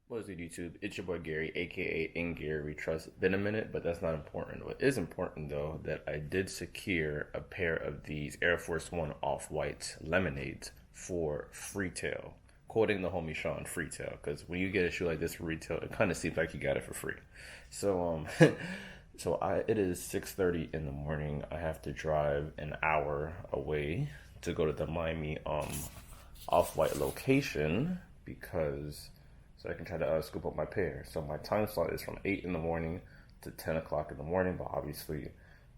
What is it, YouTube? It's your boy Gary, aka In Gary We Trust. Been a minute, but that's not important. What is important though, that I did secure a pair of these Air Force One off-white lemonades for retail. Quoting the homie Sean, retail, because when you get a shoe like this for retail, it kind of seems like you got it for free. So it is 6:30 in the morning. I have to drive an hour away to go to the Miami off-white location because so I can try to scoop up my pair. So my time slot is from 8 in the morning to 10 o'clock in the morning, but obviously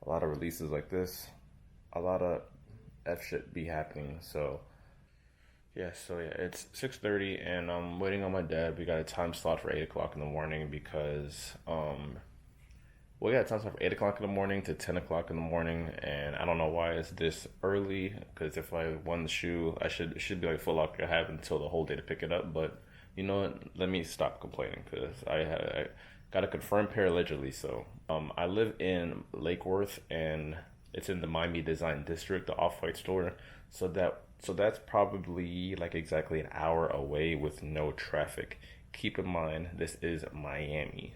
a lot of releases like this, a lot of F shit be happening. So yeah, it's 6:30 and I'm waiting on my dad. We got a time slot for 8 o'clock in the morning because we got a time slot for 8 o'clock in the morning to 10 o'clock in the morning, and I don't know why it's this early, because if I won the shoe, it should be like Foot Locker. I have until the whole day to pick it up, but you know what? Let me stop complaining because I got a confirmed pair allegedly. So I live in Lake Worth and it's in the Miami Design District, the off-white store. So that's probably like exactly an hour away with no traffic. Keep in mind, this is Miami,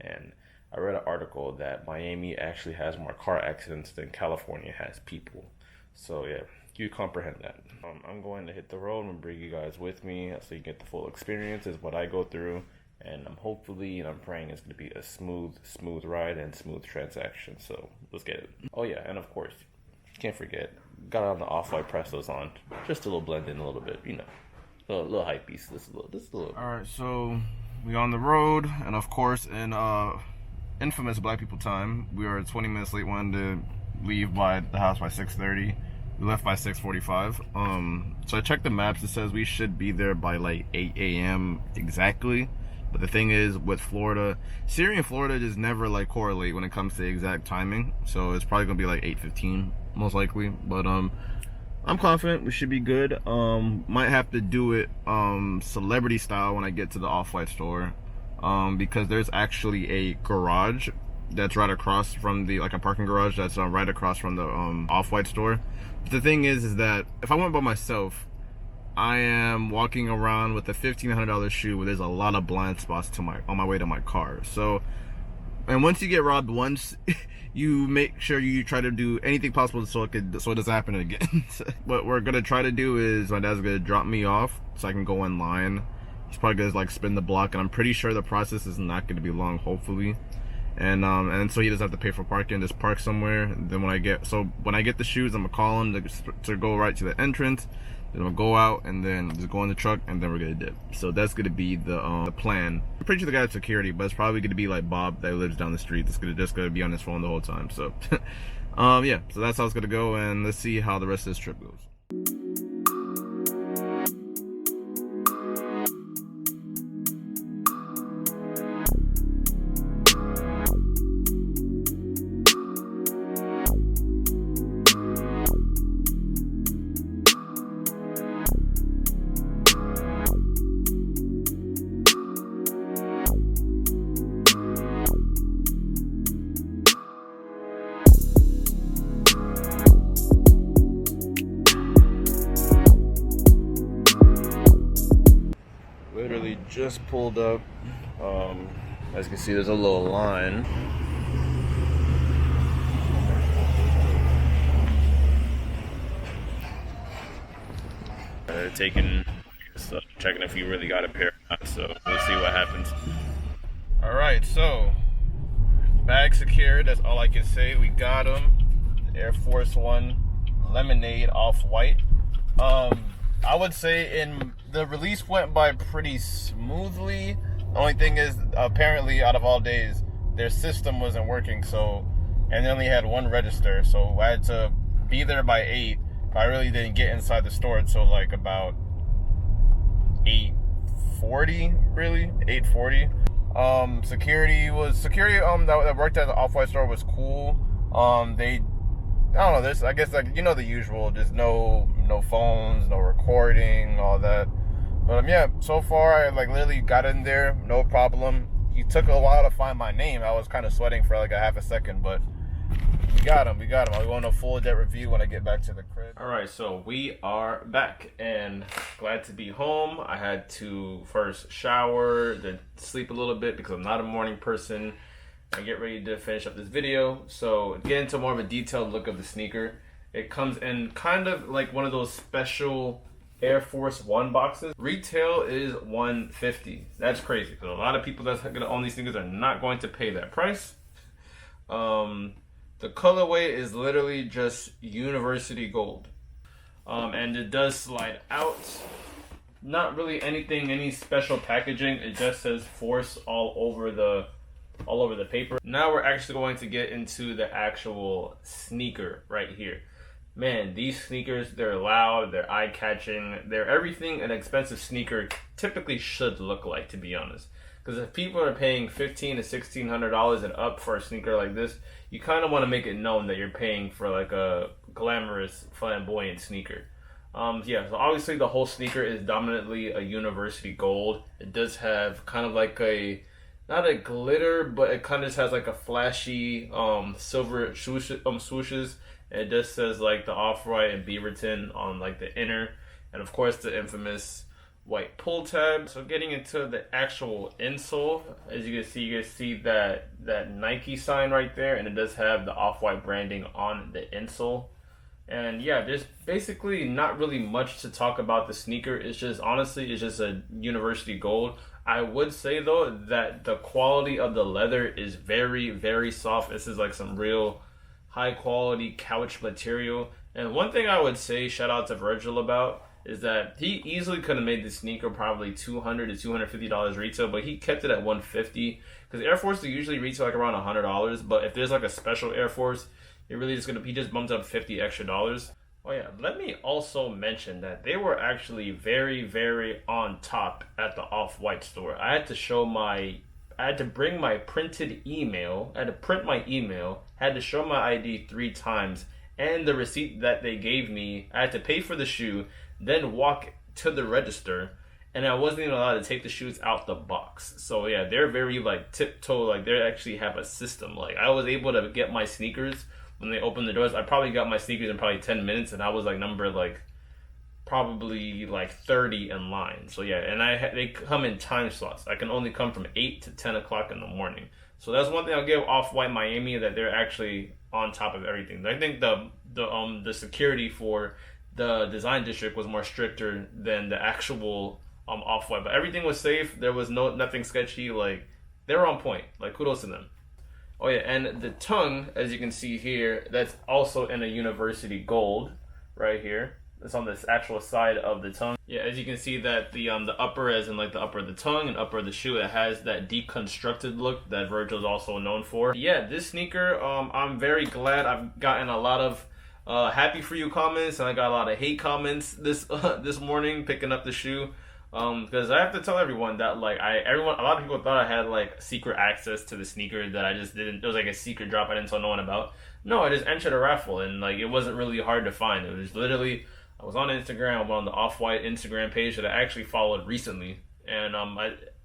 and I read an article that Miami actually has more car accidents than California has people. So yeah, you comprehend that. I'm going to hit the road and bring you guys with me so you get the full experience is what I go through. And I'm hopefully and I'm praying it's going to be a smooth ride and smooth transaction. So let's get it. Oh yeah, and of course, can't forget, got on the off-white Prestos on. Just a little blend in a little bit, you know. A little hype piece. This a little. Alright, so we on the road, and of course in infamous black people time, we are 20 minutes late, wanting to leave by the house by 6:30. We left by 6:45. So I checked the maps. It says we should be there by like 8 a.m. exactly. But the thing is, with Florida, Siri and Florida just never like correlate when it comes to the exact timing. So it's probably gonna be like 8:15 most likely. But I'm confident we should be good. Might have to do it celebrity style when I get to the off-white store, because there's actually a garage that's right across from the, like a parking garage that's right across from the off-white store. But the thing is that if I went by myself, I am walking around with a $1,500 shoe where there's a lot of blind spots on my way to my car. So, and once you get robbed once, you make sure you try to do anything possible so it doesn't happen again. What we're gonna try to do is my dad's gonna drop me off so I can go in line. He's probably gonna like spin the block, and I'm pretty sure the process is not gonna be long, hopefully. And so he doesn't have to pay for parking, just park somewhere. And then when I get the shoes, I'm gonna call him to go right to the entrance. Then I'm gonna go out and then just go in the truck, and then we're gonna dip. So that's gonna be the plan. I'm pretty sure the guy at security, but it's probably gonna be like Bob that lives down the street. That's just gonna be on his phone the whole time. So yeah, so that's how it's gonna go, and let's see how the rest of this trip goes. Literally just pulled up. As you can see, there's a little line. Checking if you really got a pair or not, so we'll see what happens. Alright, so bag secured, that's all I can say. We got them. Air Force One lemonade off-white. I would say the release went by pretty smoothly. The only thing is, apparently, out of all days, their system wasn't working. And they only had one register, so I had to be there by 8. But I really didn't get inside the store until like about 8:40, really 8:40. Security that worked at the off-white store was cool. I don't know, I guess, like, you know, the usual, just no phones, no recording, all that. But yeah, so far I like literally got in there, no problem. He took a while to find my name. I was kind of sweating for like a half a second, but We got him. I'll go into a full depth review when I get back to the crib. All right, so we are back and glad to be home. I had to first shower, then sleep a little bit because I'm not a morning person, and get ready to finish up this video. So get into more of a detailed look of the sneaker. It comes in kind of like one of those special Air Force One boxes. Retail is $150. That's crazy because a lot of people that's gonna own these sneakers are not going to pay that price. The colorway is literally just university gold, and it does slide out. Not really any special packaging. It just says Force all over the paper. Now we're actually going to get into the actual sneaker right here. Man, these sneakers, they're loud, they're eye-catching, they're everything an expensive sneaker typically should look like, to be honest. Because if people are paying $1,500 to $1,600 and up for a sneaker like this, you kind of want to make it known that you're paying for like a glamorous, flamboyant sneaker. Yeah, so obviously the whole sneaker is dominantly a university gold. It does have kind of like not a glitter, but it kind of just has like a flashy silver swooshes. And it just says like the Off-White and Beaverton on like the inner, and of course the infamous white pull tab. So getting into the actual insole, as you can see that Nike sign right there, and it does have the Off-White branding on the insole. And yeah, there's basically not really much to talk about the sneaker. It's just honestly, it's just a university gold. I would say though that the quality of the leather is very, very soft. This is like some real high quality couch material. And one thing I would say, shout out to Virgil about, is that he easily could have made this sneaker probably $200 to $250 retail, but he kept it at $150 because Air Force usually retail like around $100. But if there's like a special Air Force, he just bumped up $50 extra. Oh yeah, let me also mention that they were actually very, very on top at the Off-White store. I had to bring my printed email. I had to print my email. Had to show my ID 3 times, and the receipt that they gave me. I had to pay for the shoe, then walk to the register, and I wasn't even allowed to take the shoes out the box. So yeah, they're very like tiptoe. Like they actually have a system. Like I was able to get my sneakers when they opened the doors. I probably got my sneakers in probably 10 minutes, and I was like number like probably like 30 in line. So yeah, and they come in time slots. I can only come from 8 to 10 o'clock in the morning. So that's one thing I'll give Off-White Miami, that they're actually on top of everything. I think the security for the design district was more stricter than the actual Off-White, but everything was safe. There was nothing sketchy. Like they were on point. Like kudos to them. Oh yeah, and the tongue, as you can see here, that's also in a university gold right here. It's on this actual side of the tongue. Yeah, as you can see that the upper, as in like the upper of the tongue and upper of the shoe, it has that deconstructed look that Virgil is also known for. Yeah, this sneaker, I'm very glad. I've gotten a lot of happy for you comments, and I got a lot of hate comments this morning picking up the shoe. Because I have to tell everyone that like a lot of people thought I had like secret access to the sneaker that I just didn't. It was like a secret drop I didn't tell no one about. No, I just entered a raffle, and like it wasn't really hard to find. It was literally, I was on Instagram, I'm on the Off-White Instagram page that I actually followed recently, and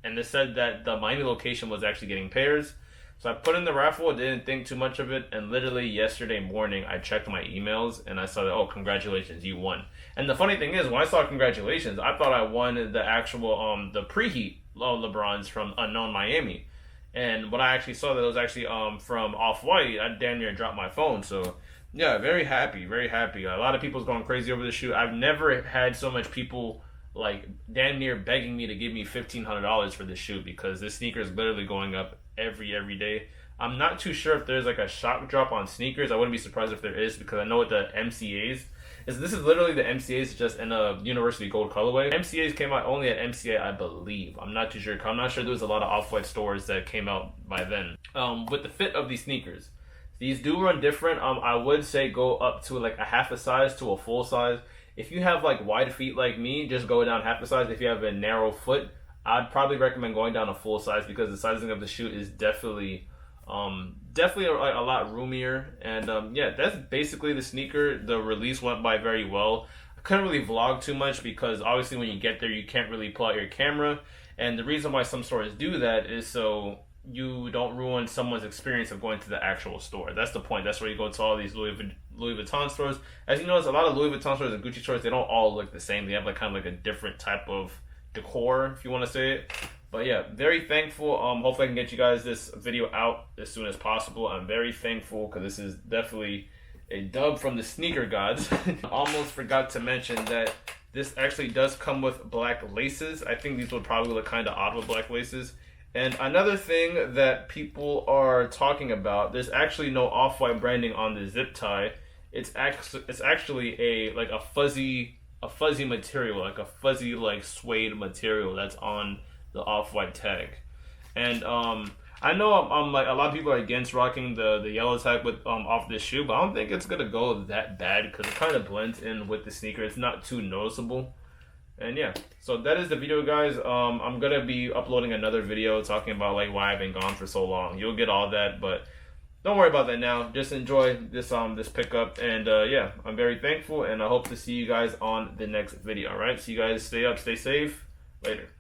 and it said that the Miami location was actually getting pairs. So I put in the raffle, didn't think too much of it, and literally yesterday morning I checked my emails and I saw that, oh, congratulations, you won. And the funny thing is, when I saw congratulations, I thought I won the actual the preheat LeBrons from Unknown Miami. And when I actually saw that it was actually from Off-White, I damn near dropped my phone. So yeah, very happy, very happy. A lot of people's going crazy over the shoe. I've never had so much people like damn near begging me to give me $1,500 for this shoe, because this sneaker is literally going up every day. I'm not too sure if there's like a shock drop on sneakers. I wouldn't be surprised if there is, because I know what the MCAs is. This is literally the MCAs just in a university gold colorway. MCAs came out only at MCA, I believe. I'm not too sure. I'm not sure there was a lot of Off-White stores that came out by then. With the fit of these sneakers, these do run different. I would say go up to like a half a size to a full size. If you have like wide feet like me, just go down half a size. If you have a narrow foot, I'd probably recommend going down a full size, because the sizing of the shoe is definitely a lot roomier. And yeah, that's basically the sneaker. The release went by very well. I couldn't really vlog too much because obviously when you get there you can't really pull out your camera, and the reason why some stores do that is so you don't ruin someone's experience of going to the actual store. That's the point. That's where you go to all these Louis Vuitton stores. As you notice, a lot of Louis Vuitton stores and Gucci stores, they don't all look the same. They have like kind of like a different type of decor, if you want to say it. But yeah, very thankful. Hopefully I can get you guys this video out as soon as possible. I'm very thankful because this is definitely a dub from the sneaker gods. Almost forgot to mention that this actually does come with black laces. I think these would probably look kind of odd with black laces. And another thing that people are talking about, there's actually no off-white branding on the zip tie. It's actually a fuzzy material, like a fuzzy like suede material that's on the off-white tag. And I know I'm like a lot of people are against rocking the yellow tag with off this shoe, but I don't think it's gonna go that bad because it kind of blends in with the sneaker. It's not too noticeable. And yeah, so that is the video, guys. I'm gonna be uploading another video talking about like why I've been gone for so long. You'll get all that, but don't worry about that now. Just enjoy this pickup, and yeah, I'm very thankful, and I hope to see you guys on the next video. All right, so you guys stay up, stay safe. Later.